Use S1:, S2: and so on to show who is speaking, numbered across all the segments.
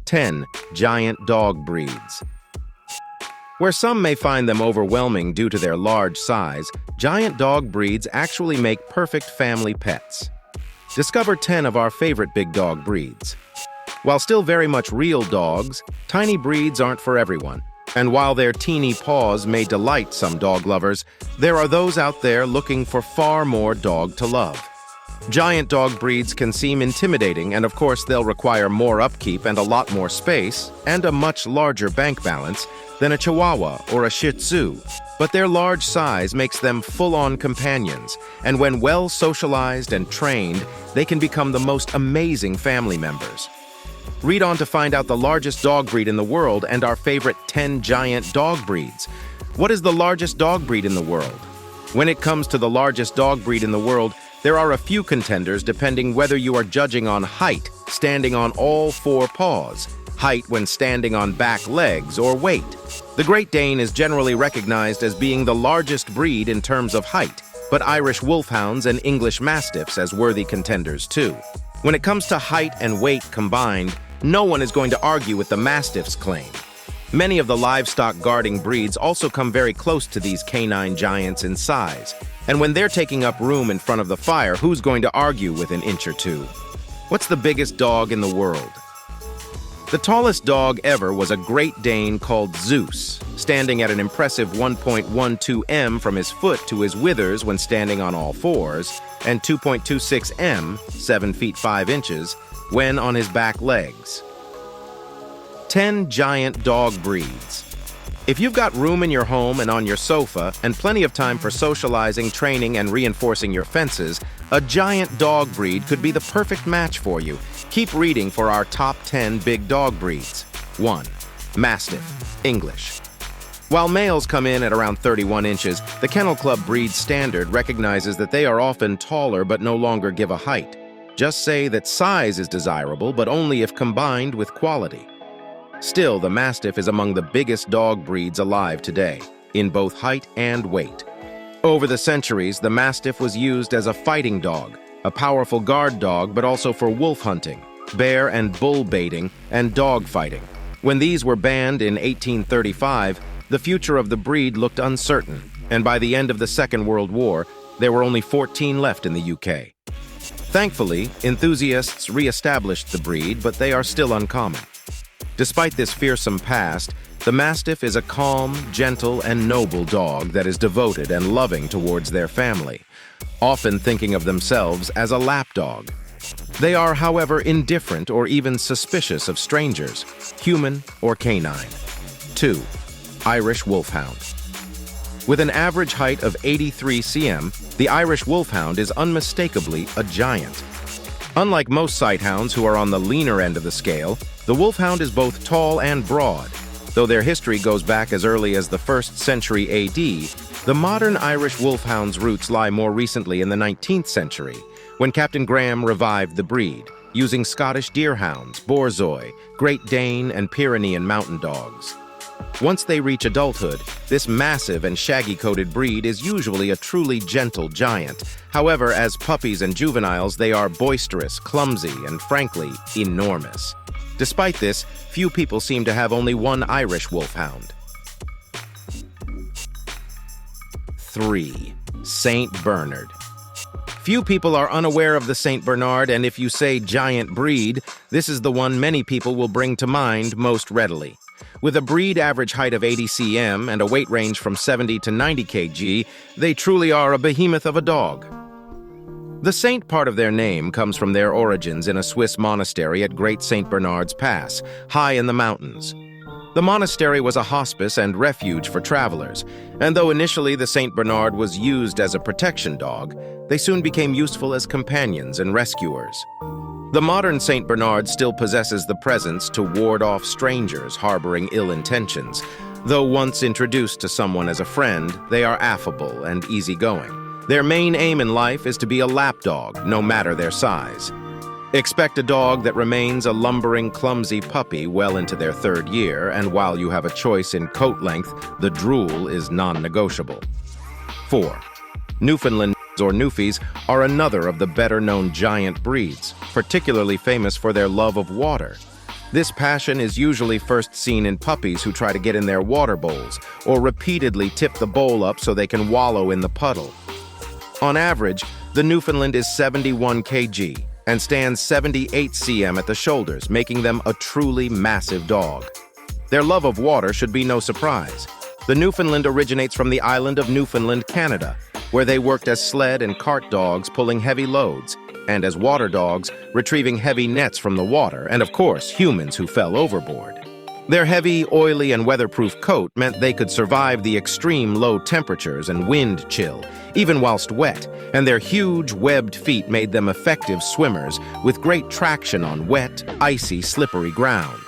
S1: 10. Giant dog breeds. Where some may find them overwhelming due to their large size, giant dog breeds actually make perfect family pets. Discover 10 of our favorite big dog breeds. While still very much real dogs, tiny breeds aren't for everyone. And while their teeny paws may delight some dog lovers, there are those out there looking for far more dog to love. Giant dog breeds can seem intimidating, and of course they'll require more upkeep and a lot more space, and a much larger bank balance than a Chihuahua or a Shih Tzu. But their large size makes them full-on companions, and when well socialized and trained, they can become the most amazing family members. Read on to find out the largest dog breed in the world and our favorite 10 giant dog breeds. What is the largest dog breed in the world? When it comes to the largest dog breed in the world, there are a few contenders depending whether you are judging on height, standing on all four paws, height when standing on back legs, or weight. The Great Dane is generally recognized as being the largest breed in terms of height, but Irish Wolfhounds and English Mastiffs as worthy contenders too. When it comes to height and weight combined, no one is going to argue with the Mastiff's claim. Many of the livestock guarding breeds also come very close to these canine giants in size. And when they're taking up room in front of the fire, who's going to argue with an inch or two? What's the biggest dog in the world? The tallest dog ever was a Great Dane called Zeus, standing at an impressive 1.12 m from his foot to his withers when standing on all fours, and 2.26 m, 7 feet 5 inches, when on his back legs. 10 giant dog breeds. If you've got room in your home and on your sofa, and plenty of time for socializing, training, and reinforcing your fences, a giant dog breed could be the perfect match for you. Keep reading for our top 10 big dog breeds. 1. Mastiff, English. While males come in at around 31 inches, the Kennel Club breed standard recognizes that they are often taller but no longer give a height. Just say that size is desirable, but only if combined with quality. Still, the Mastiff is among the biggest dog breeds alive today, in both height and weight. Over the centuries, the Mastiff was used as a fighting dog, a powerful guard dog, but also for wolf hunting, bear and bull baiting, and dog fighting. When these were banned in 1835, the future of the breed looked uncertain, and by the end of the Second World War, there were only 14 left in the UK. Thankfully, enthusiasts re-established the breed, but they are still uncommon. Despite this fearsome past, the Mastiff is a calm, gentle, and noble dog that is devoted and loving towards their family, often thinking of themselves as a lapdog. They are, however, indifferent or even suspicious of strangers, human or canine. 2. Irish Wolfhound. With an average height of 83 cm, the Irish Wolfhound is unmistakably a giant. Unlike most sighthounds who are on the leaner end of the scale, the Wolfhound is both tall and broad. Though their history goes back as early as the 1st century AD, the modern Irish Wolfhound's roots lie more recently in the 19th century, when Captain Graham revived the breed, using Scottish Deerhounds, Borzoi, Great Dane, and Pyrenean mountain dogs. Once they reach adulthood, this massive and shaggy-coated breed is usually a truly gentle giant. However, as puppies and juveniles, they are boisterous, clumsy, and frankly, enormous. Despite this, few people seem to have only one Irish Wolfhound. 3. Saint Bernard. Few people are unaware of the Saint Bernard, and if you say giant breed, this is the one many people will bring to mind most readily. With a breed average height of 80 cm and a weight range from 70 to 90 kg, they truly are a behemoth of a dog. The saint part of their name comes from their origins in a Swiss monastery at Great St. Bernard's Pass, high in the mountains. The monastery was a hospice and refuge for travelers, and though initially the St. Bernard was used as a protection dog, they soon became useful as companions and rescuers. The modern St. Bernard still possesses the presence to ward off strangers harboring ill intentions. Though once introduced to someone as a friend, they are affable and easygoing. Their main aim in life is to be a lapdog, no matter their size. Expect a dog that remains a lumbering, clumsy puppy well into their 3rd year, and while you have a choice in coat length, the drool is non-negotiable. 4. Newfoundland or Newfies are another of the better-known giant breeds, particularly famous for their love of water. This passion is usually first seen in puppies who try to get in their water bowls or repeatedly tip the bowl up so they can wallow in the puddle. On average, the Newfoundland is 71 kg and stands 78 cm at the shoulders, making them a truly massive dog. Their love of water should be no surprise. The Newfoundland originates from the island of Newfoundland, Canada, where they worked as sled and cart dogs pulling heavy loads, and as water dogs retrieving heavy nets from the water, and of course, humans who fell overboard. Their heavy, oily, and weatherproof coat meant they could survive the extreme low temperatures and wind chill, even whilst wet, and their huge, webbed feet made them effective swimmers with great traction on wet, icy, slippery ground.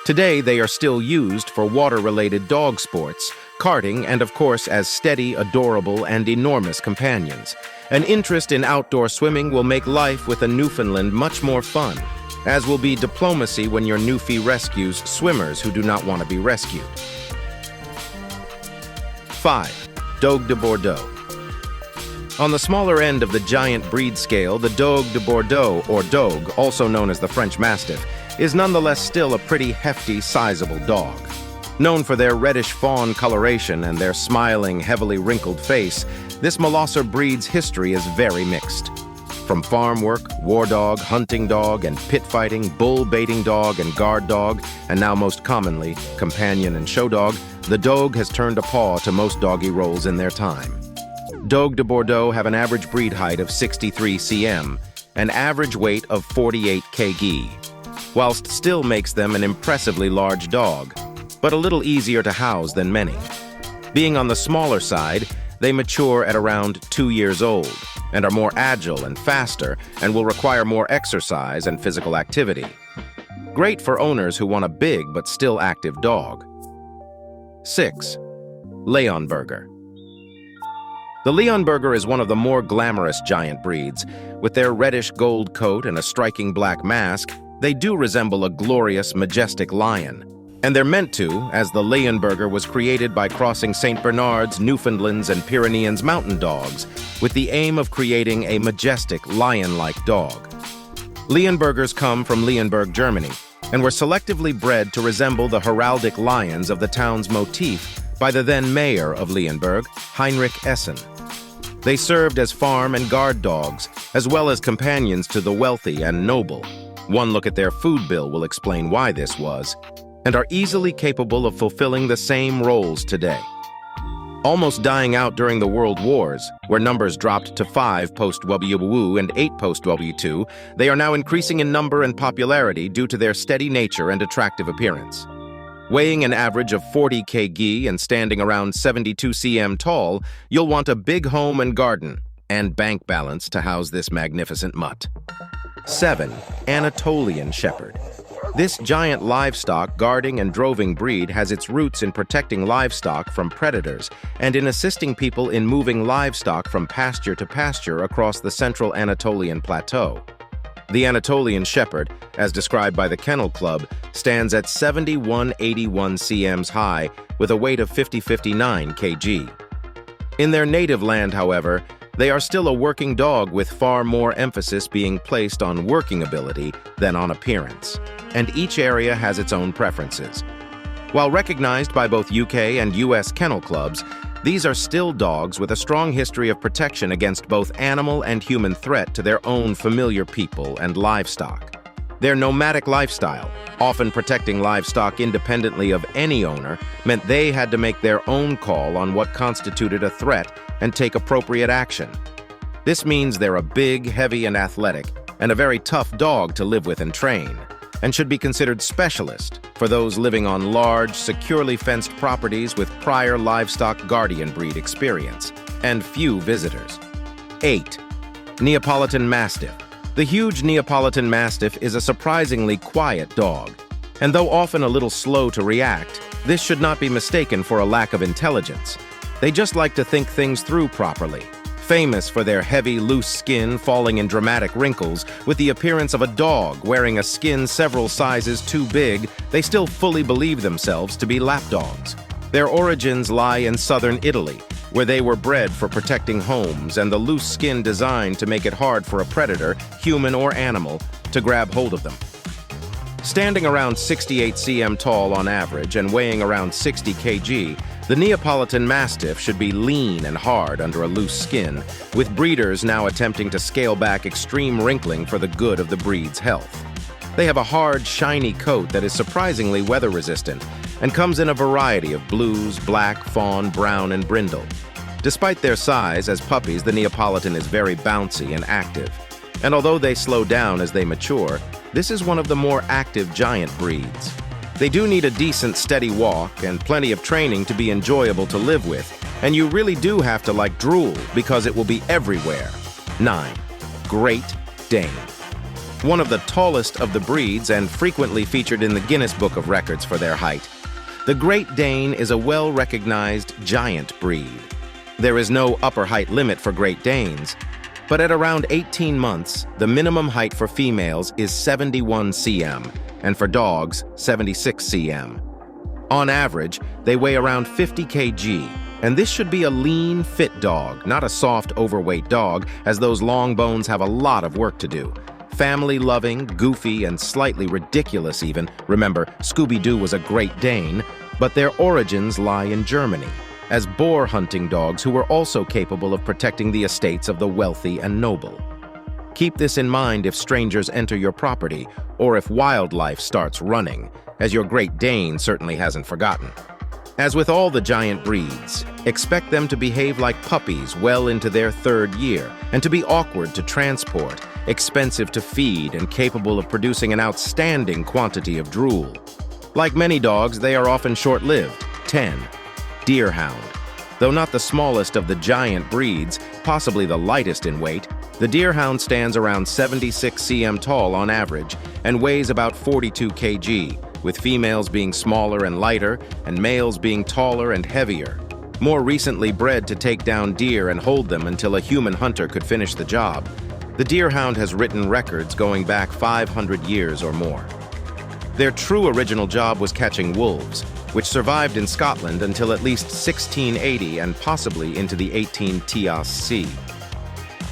S1: Today, they are still used for water-related dog sports, karting, and of course as steady, adorable, and enormous companions. An interest in outdoor swimming will make life with a Newfoundland much more fun, as will be diplomacy when your Newfie rescues swimmers who do not want to be rescued. 5. Dogue de Bordeaux. On the smaller end of the giant breed scale, the Dogue de Bordeaux, or Dogue, also known as the French Mastiff, is nonetheless still a pretty hefty, sizable dog. Known for their reddish fawn coloration and their smiling, heavily wrinkled face, this Molosser breed's history is very mixed. From farm work, war dog, hunting dog, and pit fighting, bull baiting dog, and guard dog, and now most commonly, companion and show dog, the Dogue has turned a paw to most doggy roles in their time. Dogue de Bordeaux have an average breed height of 63 cm, an average weight of 48 kg, whilst still makes them an impressively large dog, but a little easier to house than many. Being on the smaller side, they mature at around 2 years old and are more agile and faster and will require more exercise and physical activity. Great for owners who want a big but still active dog. 6. Leonberger. The Leonberger is one of the more glamorous giant breeds. With their reddish gold coat and a striking black mask, they do resemble a glorious, majestic lion. And they're meant to, as the Leonberger was created by crossing St. Bernards, Newfoundlands, and Pyreneans mountain dogs, with the aim of creating a majestic, lion-like dog. Leonbergers come from Leonberg, Germany, and were selectively bred to resemble the heraldic lions of the town's motif by the then mayor of Leonberg, Heinrich Essen. They served as farm and guard dogs, as well as companions to the wealthy and noble. One look at their food bill will explain why this was, and are easily capable of fulfilling the same roles today. Almost dying out during the World Wars, where numbers dropped to 5 post-World War II and 8 post-World War II, they are now increasing in number and popularity due to their steady nature and attractive appearance. Weighing an average of 40 kg and standing around 72 cm tall, you'll want a big home and garden and bank balance to house this magnificent mutt. 7. Anatolian Shepherd. This giant livestock guarding and droving breed has its roots in protecting livestock from predators and in assisting people in moving livestock from pasture to pasture across the central Anatolian Plateau. The Anatolian Shepherd, as described by the Kennel Club, stands at 7181 cm high with a weight of 59 kg. In their native land, however, they are still a working dog with far more emphasis being placed on working ability than on appearance, and each area has its own preferences. While recognized by both UK and US kennel clubs, these are still dogs with a strong history of protection against both animal and human threat to their own familiar people and livestock. Their nomadic lifestyle, often protecting livestock independently of any owner, meant they had to make their own call on what constituted a threat and take appropriate action. This means they're a big, heavy, and athletic, and a very tough dog to live with and train, and should be considered specialist for those living on large, securely fenced properties with prior livestock guardian breed experience, and few visitors. 8. Neapolitan Mastiff. The huge Neapolitan Mastiff is a surprisingly quiet dog, and though often a little slow to react, this should not be mistaken for a lack of intelligence. They just like to think things through properly. Famous for their heavy, loose skin falling in dramatic wrinkles, with the appearance of a dog wearing a skin several sizes too big, they still fully believe themselves to be lapdogs. Their origins lie in southern Italy, where they were bred for protecting homes and the loose skin designed to make it hard for a predator, human or animal, to grab hold of them. Standing around 68 cm tall on average and weighing around 60 kg, the Neapolitan Mastiff should be lean and hard under a loose skin, with breeders now attempting to scale back extreme wrinkling for the good of the breed's health. They have a hard, shiny coat that is surprisingly weather-resistant and comes in a variety of blues, black, fawn, brown, and brindle. Despite their size, as puppies, the Neapolitan is very bouncy and active. And although they slow down as they mature, this is one of the more active giant breeds. They do need a decent, steady walk and plenty of training to be enjoyable to live with, and you really do have to like drool because it will be everywhere. 9. Great Dane. One of the tallest of the breeds and frequently featured in the Guinness Book of Records for their height. The Great Dane is a well-recognized giant breed. There is no upper height limit for Great Danes, but at around 18 months, the minimum height for females is 71 cm, and for dogs, 76 cm. On average, they weigh around 50 kg, and this should be a lean, fit dog, not a soft, overweight dog, as those long bones have a lot of work to do. Family-loving, goofy, and slightly ridiculous even. Remember, Scooby-Doo was a Great Dane, but their origins lie in Germany, as boar hunting dogs who were also capable of protecting the estates of the wealthy and noble. Keep this in mind if strangers enter your property or if wildlife starts running, as your Great Dane certainly hasn't forgotten. As with all the giant breeds, expect them to behave like puppies well into their 3rd year and to be awkward to transport, expensive to feed, and capable of producing an outstanding quantity of drool. Like many dogs, they are often short-lived. 10. Deerhound. Though not the smallest of the giant breeds, possibly the lightest in weight, the Deerhound stands around 76 cm tall on average and weighs about 42 kg, with females being smaller and lighter and males being taller and heavier. More recently bred to take down deer and hold them until a human hunter could finish the job, the Deerhound has written records going back 500 years or more. Their true original job was catching wolves, which survived in Scotland until at least 1680 and possibly into the 18TC.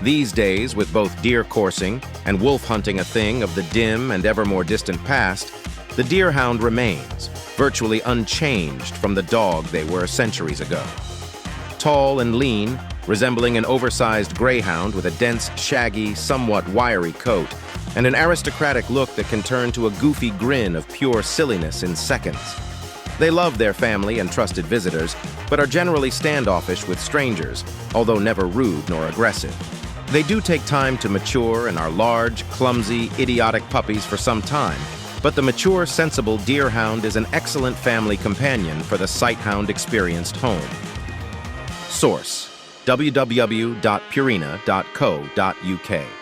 S1: These days, with both deer coursing and wolf hunting a thing of the dim and ever more distant past, the Deerhound remains, virtually unchanged from the dog they were centuries ago. Tall and lean, resembling an oversized greyhound with a dense, shaggy, somewhat wiry coat, and an aristocratic look that can turn to a goofy grin of pure silliness in seconds. They love their family and trusted visitors, but are generally standoffish with strangers, although never rude nor aggressive. They do take time to mature and are large, clumsy, idiotic puppies for some time, but the mature, sensible Deerhound is an excellent family companion for the Sighthound-experienced home. Source: www.purina.co.uk